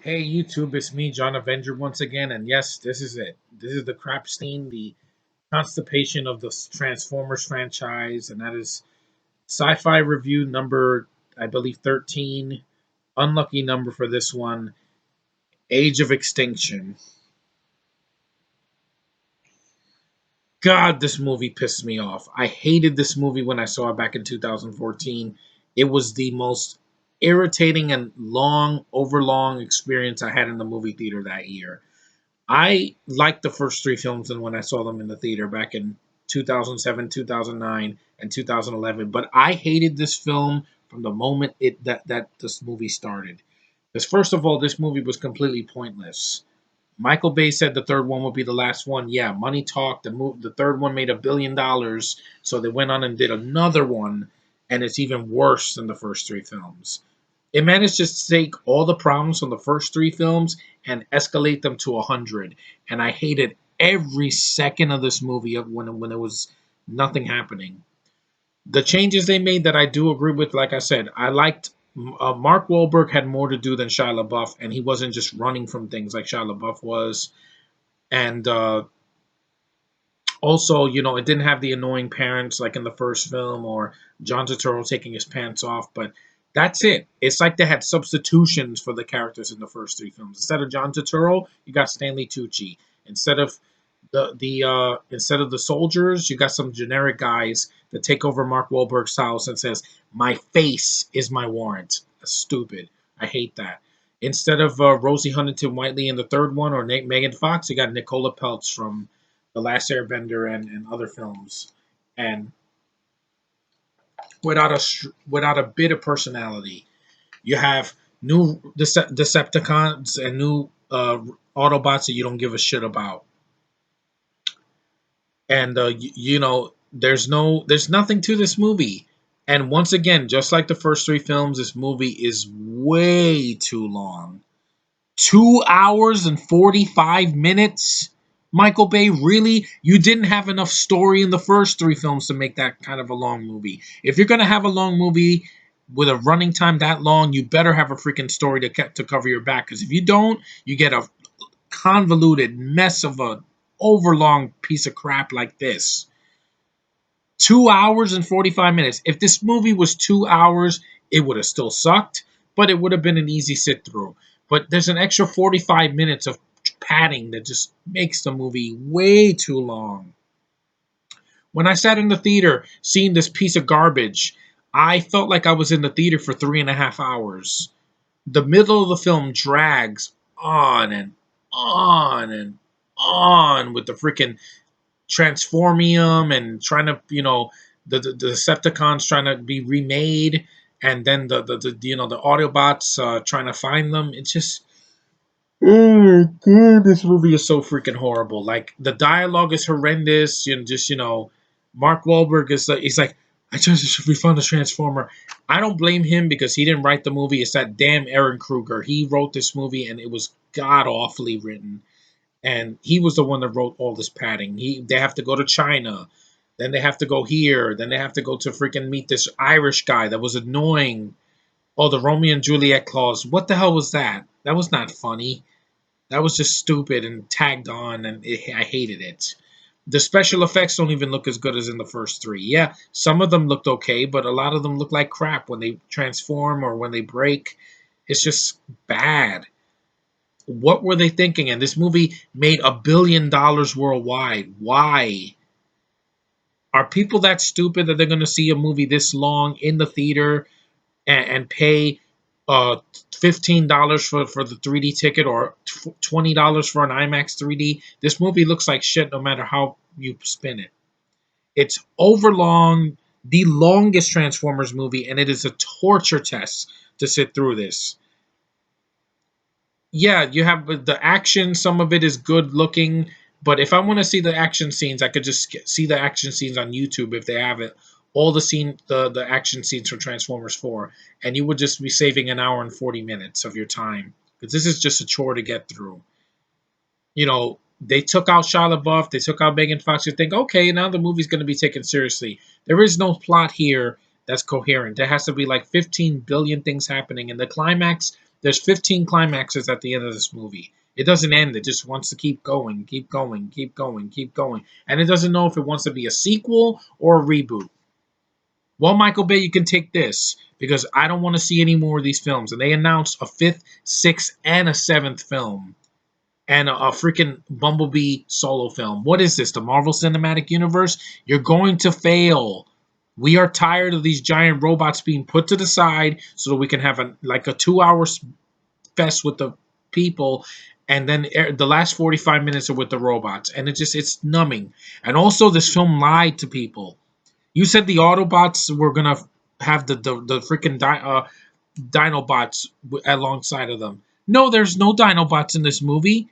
Hey YouTube, it's me, John Avenger, once again, and yes, this is it. This is the crap stain, the constipation of the Transformers franchise, and that is Sci Fi review number, I believe, 13. Unlucky number for this one, Age of Extinction. God, this movie pissed me off. I hated this movie when I saw it back in 2014. It was the most irritating and overlong experience I had in the movie theater that year. I liked the first three films and when I saw them in the theater back in 2007, 2009, and 2011, but I hated this film from the moment that this movie started. Because first of all, this movie was completely pointless. Michael Bay said the third one would be the last one. Yeah, money talked. The third one made $1 billion, so they went on and did another one, and it's even worse than the first three films. It managed to take all the problems from the first three films and escalate them to 100. And I hated every second of this movie when it was nothing happening. The changes they made that I do agree with, like I said, I liked Mark Wahlberg had more to do than Shia LaBeouf, and he wasn't just running from things like Shia LaBeouf was. And also, it didn't have the annoying parents like in the first film or John Turturro taking his pants off, but that's it. It's like they had substitutions for the characters in the first three films. Instead of John Turturro, you got Stanley Tucci. Instead of the soldiers, you got some generic guys that take over Mark Wahlberg's house and says, "My face is my warrant." That's stupid. I hate that. Instead of Rosie Huntington Whiteley in the third one or Megan Fox, you got Nicola Peltz from The Last Airbender and other films, and without a bit of personality. You have new Decepticons and new Autobots that you don't give a shit about, and there's nothing to this movie. And once again, just like the first three films, this movie is way too long. 2 hours and 45 minutes. Michael Bay, really? You didn't have enough story in the first three films to make that kind of a long movie. If you're going to have a long movie with a running time that long, you better have a freaking story to cover your back. Because if you don't, you get a convoluted mess of a overlong piece of crap like this. 2 hours and 45 minutes. If this movie was 2 hours, it would have still sucked, but it would have been an easy sit through. But there's an extra 45 minutes of padding that just makes the movie way too long. When I sat in the theater seeing this piece of garbage, I felt like I was in the theater for 3.5 hours. The middle of the film drags on and on and on with the freaking Transformium and trying to, the Decepticons trying to be remade, and then the Autobots trying to find them. It's just, oh my god, this movie is so freaking horrible. Like the dialogue is horrendous. Mark Wahlberg is he's like, I just we found a Transformer. I don't blame him because he didn't write the movie. It's that damn Aaron Kruger. He wrote this movie and it was god awfully written, and he was the one that wrote all this padding. They have to go to China, then they have to go here, then they have to go to freaking meet this Irish guy that was annoying. Oh, the Romeo and Juliet clause. What the hell was that? That was not funny. That was just stupid and tagged on, and I hated it. The special effects don't even look as good as in the first three. Yeah, some of them looked okay, but a lot of them look like crap when they transform or when they break. It's just bad. What were they thinking? And this movie made $1 billion worldwide. Why? Are people that stupid that they're going to see a movie this long in the theater and pay uh, $15 for the 3D ticket or $20 for an IMAX 3D? This movie looks like shit no matter how you spin it. It's overlong, the longest Transformers movie, and it is a torture test to sit through this. Yeah, you have the action. Some of it is good looking, but if I want to see the action scenes, I could just see the action scenes on YouTube if they have it. All the action scenes from Transformers 4, and you would just be saving an hour and 40 minutes of your time because this is just a chore to get through. They took out Shia LaBeouf, they took out Megan Fox. You think, okay, now the movie's going to be taken seriously. There is no plot here that's coherent. There has to be like 15 billion things happening, and the climax There's 15 climaxes at the end of this movie. It doesn't end. It just wants to keep going, keep going, keep going, keep going. And it doesn't know if it wants to be a sequel or a reboot. Well, Michael Bay, you can take this because I don't want to see any more of these films. And they announced a fifth, sixth, and a seventh film and a freaking Bumblebee solo film. What is this? The Marvel Cinematic Universe? You're going to fail. We are tired of these giant robots being put to the side so that we can have a 2 hour fest with the people, and then the last 45 minutes are with the robots, and it's numbing. And also, this film lied to people. You said the Autobots were gonna have the freaking Dinobots alongside of them. No, there's no Dinobots in this movie.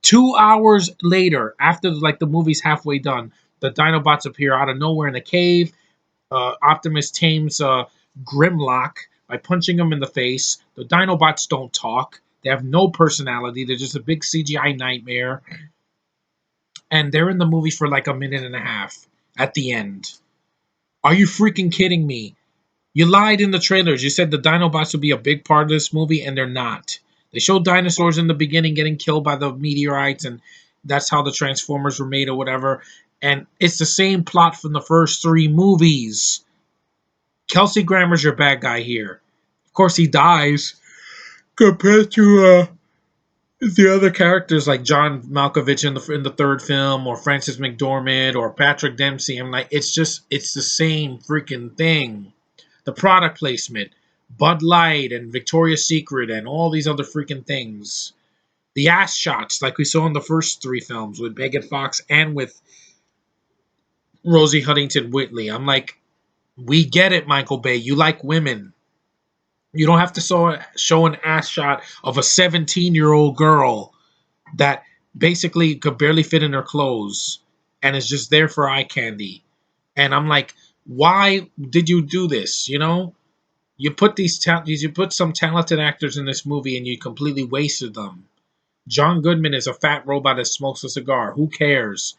2 hours later, after the movie's halfway done, the Dinobots appear out of nowhere in a cave. Optimus tames Grimlock by punching him in the face. The Dinobots don't talk. They have no personality. They're just a big CGI nightmare. And they're in the movie for like a minute and a half at the end. Are you freaking kidding me? You lied in the trailers. You said the Dinobots would be a big part of this movie, and they're not. They showed dinosaurs in the beginning getting killed by the meteorites, and that's how the Transformers were made or whatever. And it's the same plot from the first three movies. Kelsey Grammer's your bad guy here. Of course, he dies compared to the other characters like John Malkovich in the third film, or Francis McDormand, or Patrick Dempsey. I'm like, it's the same freaking thing. The product placement, Bud Light and Victoria's Secret, and all these other freaking things. The ass shots, like we saw in the first three films with Megan Fox and with Rosie Huntington Whiteley. I'm like, we get it, Michael Bay. You like women. You don't have to show an ass shot of a 17-year-old girl that basically could barely fit in her clothes and is just there for eye candy. And I'm like, why did you do this? You put you put some talented actors in this movie and you completely wasted them. John Goodman is a fat robot that smokes a cigar. Who cares?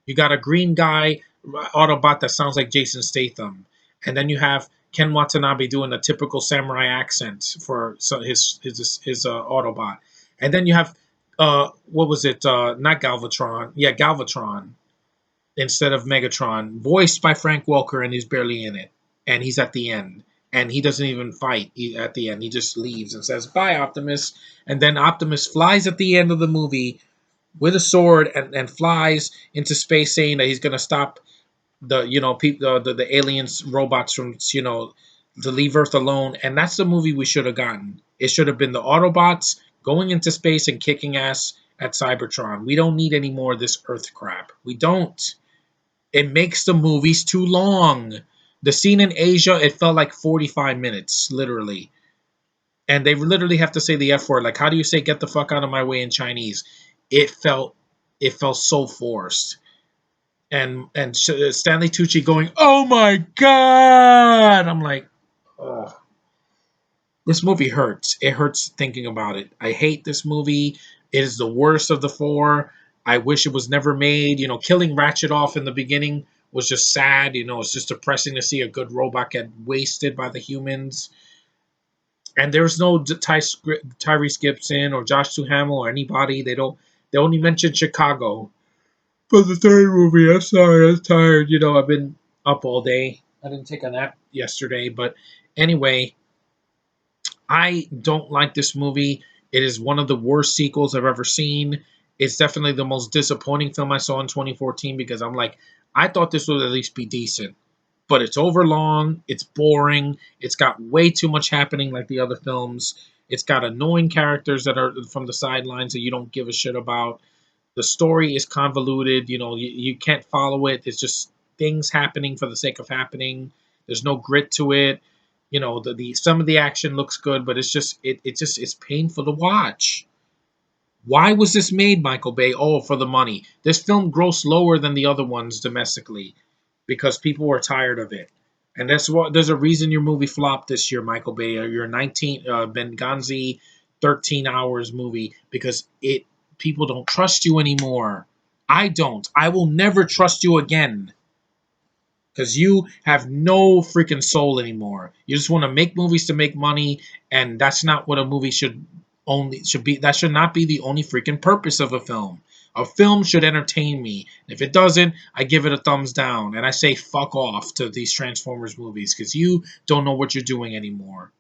You got a green guy Autobot that sounds like Jason Statham, and then you have Ken Watanabe doing a typical samurai accent for his Autobot, and then you have what was it? Not Galvatron, yeah, Galvatron instead of Megatron, voiced by Frank Welker, and he's barely in it, and he's at the end. And he doesn't even fight at the end. He just leaves and says, "Bye, Optimus." And then Optimus flies at the end of the movie with a sword and flies into space, saying that he's going to stop the aliens robots from to leave Earth alone. And that's the movie we should have gotten. It should have been the Autobots going into space and kicking ass at Cybertron. We don't need any more of this Earth crap. We don't. It makes the movies too long. The scene in Asia, it felt like 45 minutes, literally. And they literally have to say the F word. Like, how do you say "get the fuck out of my way" in Chinese? It felt so forced. And Stanley Tucci going, "Oh my god!" I'm like, oh, this movie hurts. It hurts thinking about it. I hate this movie. It is the worst of the four. I wish it was never made. Killing Ratchet off in the beginning was just sad. It's just depressing to see a good robot get wasted by the humans. And there's no Tyrese Gibson or Josh Duhamel or anybody. They only mention Chicago for the third movie. I'm sorry, I'm tired. I've been up all day. I didn't take a nap yesterday, but anyway, I don't like this movie. It is one of the worst sequels I've ever seen. It's definitely the most disappointing film I saw in 2014 because I'm like, I thought this would at least be decent. But it's overlong, it's boring, it's got way too much happening like the other films. It's got annoying characters that are from the sidelines that you don't give a shit about. The story is convoluted, you can't follow it. It's just things happening for the sake of happening. There's no grit to it. The some of the action looks good, but it's painful to watch. Why was this made, Michael Bay? Oh, for the money. This film grossed lower than the other ones domestically because people were tired of it. And that's what there's a reason your movie flopped this year, Michael Bay. Your 19 Benghazi 13 hours movie because people don't trust you anymore. I don't. I will never trust you again. because you have no freaking soul anymore. You just want to make movies to make money, and that's not what a movie should be. That should not be the only freaking purpose of a film. A film should entertain me. If it doesn't, I give it a thumbs down, and I say fuck off to these Transformers movies because you don't know what you're doing anymore.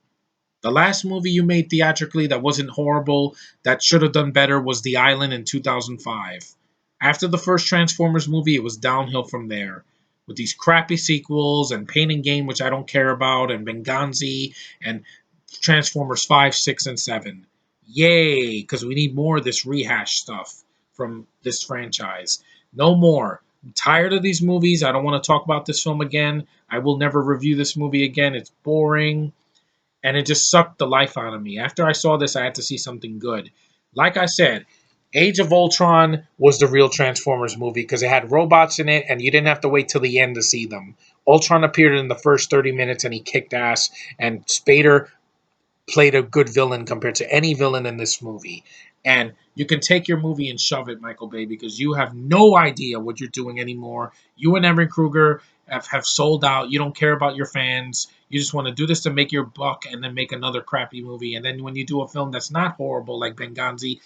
The last movie you made theatrically that wasn't horrible, that should have done better, was The Island in 2005. After the first Transformers movie, it was downhill from there. With these crappy sequels and Pain and Gain, which I don't care about, and Benghazi, and Transformers 5, 6, and 7. Yay, because we need more of this rehash stuff from this franchise. No more. I'm tired of these movies. I don't want to talk about this film again. I will never review this movie again. It's boring and it just sucked the life out of me. After I saw this, I had to see something good. Like I said, Age of Ultron was the real Transformers movie because it had robots in it and you didn't have to wait till the end to see them. Ultron appeared in the first 30 minutes and he kicked ass, and Spader played a good villain compared to any villain in this movie. And you can take your movie and shove it, Michael Bay, because you have no idea what you're doing anymore. You and Evan Kruger have sold out. You don't care about your fans. You just want to do this to make your buck and then make another crappy movie. And then when you do a film that's not horrible like Benghazi,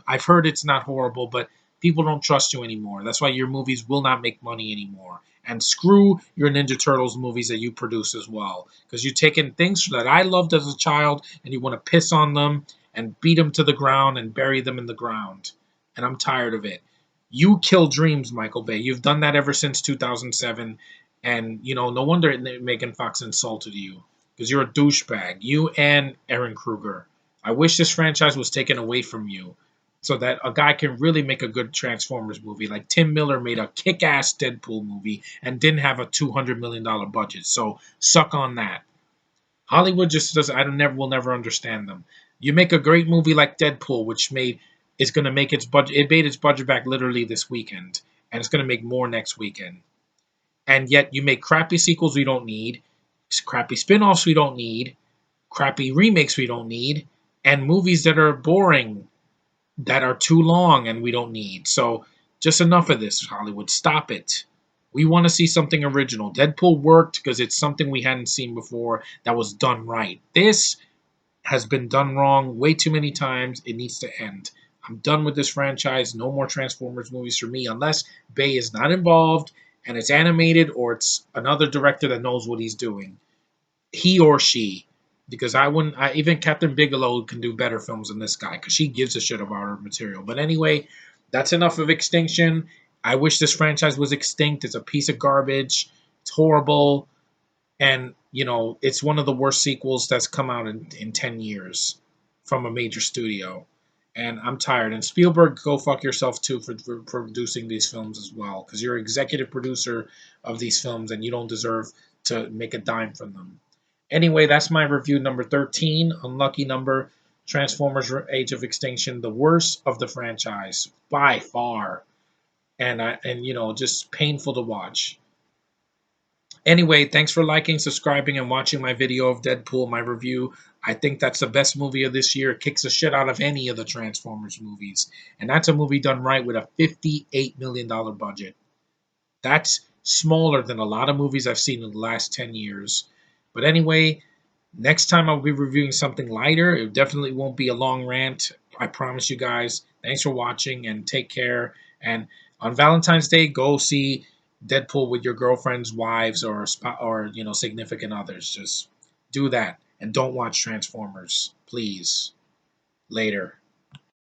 I've heard it's not horrible, but people don't trust you anymore. That's why your movies will not make money anymore. And screw your Ninja Turtles movies that you produce as well. Because you're taking things that I loved as a child and you want to piss on them and beat them to the ground and bury them in the ground. And I'm tired of it. You kill dreams, Michael Bay. You've done that ever since 2007. And, no wonder Megan Fox insulted you. Because you're a douchebag. You and Aaron Kruger. I wish this franchise was taken away from you so that a guy can really make a good Transformers movie. Like Tim Miller made a kick-ass Deadpool movie and didn't have a $200 million budget. So suck on that. Hollywood just does. I don't never will never understand them. You make a great movie like Deadpool, which made is going to make its budget. It made its budget back literally this weekend, and it's going to make more next weekend. And yet you make crappy sequels we don't need, crappy spin-offs we don't need, crappy remakes we don't need, and movies that are boring, that are too long and we don't need. So just enough of this, Hollywood. Stop it. We want to see something original. Deadpool worked because it's something we hadn't seen before that was done right. This has been done wrong way too many times. It needs to end. I'm done with this franchise. No more Transformers movies for me unless Bay is not involved and it's animated or it's another director that knows what he's doing. He or she, because I wouldn't. Even Captain Bigelow can do better films than this guy because she gives a shit about her material. But anyway, that's enough of Extinction. I wish this franchise was extinct. It's a piece of garbage. It's horrible, and it's one of the worst sequels that's come out in 10 years from a major studio. And I'm tired. And Spielberg, go fuck yourself too for producing these films as well, because you're executive producer of these films and you don't deserve to make a dime from them. Anyway, that's my review number 13. Unlucky number. Transformers Age of Extinction, the worst of the franchise by far. And just painful to watch. Anyway, thanks for liking, subscribing, and watching my video of Deadpool, my review. I think that's the best movie of this year. It kicks the shit out of any of the Transformers movies. And that's a movie done right with a $58 million budget. That's smaller than a lot of movies I've seen in the last 10 years. But anyway, next time I'll be reviewing something lighter. It definitely won't be a long rant. I promise you guys. Thanks for watching and take care. And on Valentine's Day, go see Deadpool with your girlfriends, wives, or significant others. Just do that and don't watch Transformers, please. Later.